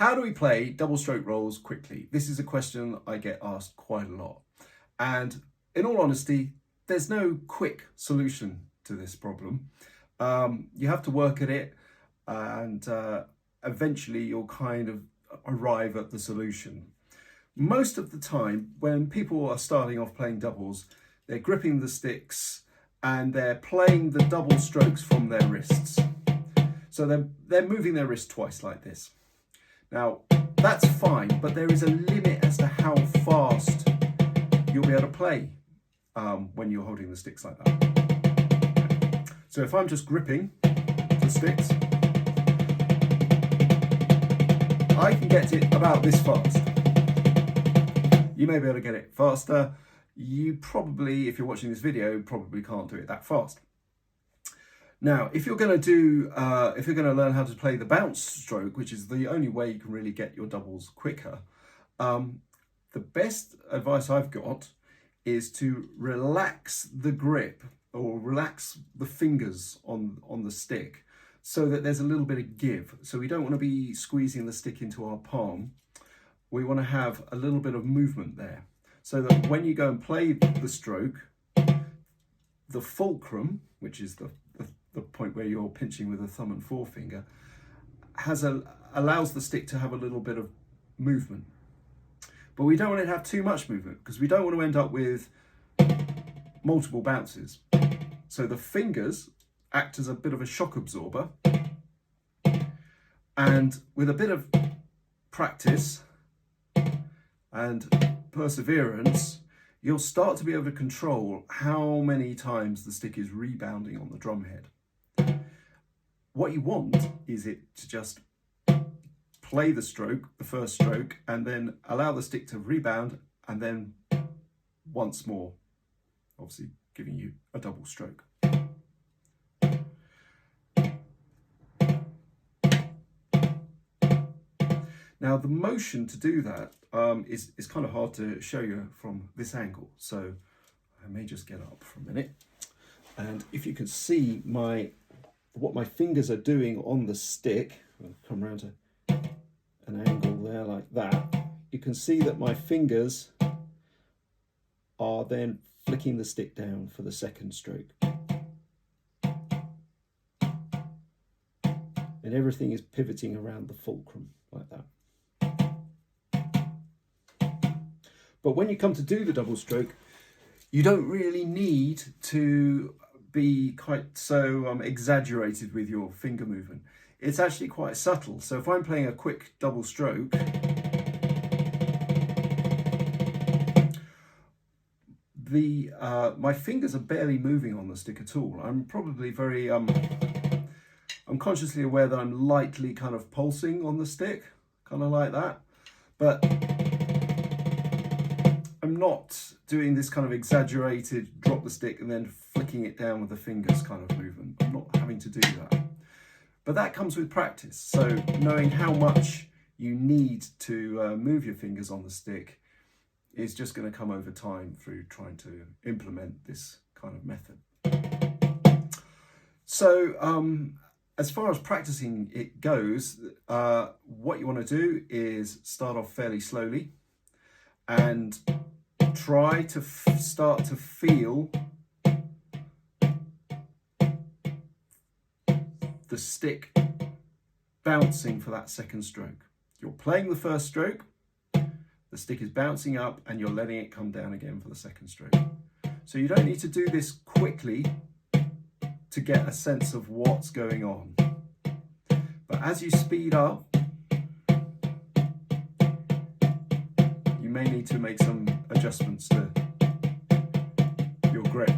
How do we play double stroke rolls quickly? This is a question I get asked quite a lot. And in all honesty, there's no quick solution to this problem. You have to work at it, and eventually you'll kind of arrive at the solution. Most of the time, when people are starting off playing doubles, they're gripping the sticks and they're playing the double strokes from their wrists. So they're moving their wrist twice like this. Now, that's fine, but there is a limit as to how fast you'll be able to play when you're holding the sticks like that. So if I'm just gripping the sticks, I can get it about this fast. You may be able to get it faster. You probably, if you're watching this video, probably can't do it that fast. Now, if you're going to learn how to play the bounce stroke, which is the only way you can really get your doubles quicker, the best advice I've got is to relax the grip or relax the fingers on the stick so that there's a little bit of give. So we don't want to be squeezing the stick into our palm. We want to have a little bit of movement there so that when you go and play the stroke, the fulcrum, which is the point where you're pinching with the thumb and forefinger, allows the stick to have a little bit of movement. But we don't want it to have too much movement because we don't want to end up with multiple bounces. So the fingers act as a bit of a shock absorber, and with a bit of practice and perseverance, you'll start to be able to control how many times the stick is rebounding on the drum head. What you want is it to just play the stroke, the first stroke, and then allow the stick to rebound, and then once more, obviously giving you a double stroke. Now, the motion to do that is kind of hard to show you from this angle, so I may just get up for a minute. And if you can see what my fingers are doing on the stick, I'll come around to an angle there like that, you can see that my fingers are then flicking the stick down for the second stroke. And everything is pivoting around the fulcrum like that. But when you come to do the double stroke, you don't really need to be quite so exaggerated with your finger movement. It's actually quite subtle. So if I'm playing a quick double stroke, my fingers are barely moving on the stick at all. I'm probably I'm consciously aware that I'm lightly kind of pulsing on the stick, kind of like that. But I'm not doing this kind of exaggerated drop the stick and then flicking it down with the fingers kind of movement. I'm not having to do that. But that comes with practice. So knowing how much you need to move your fingers on the stick is just going to come over time through trying to implement this kind of method. So as far as practicing it goes, what you want to do is start off fairly slowly and try to start to feel the stick bouncing for that second stroke. You're playing the first stroke, the stick is bouncing up, and you're letting it come down again for the second stroke. So you don't need to do this quickly to get a sense of what's going on. But as you speed up, you may need to make some adjustments to your grip.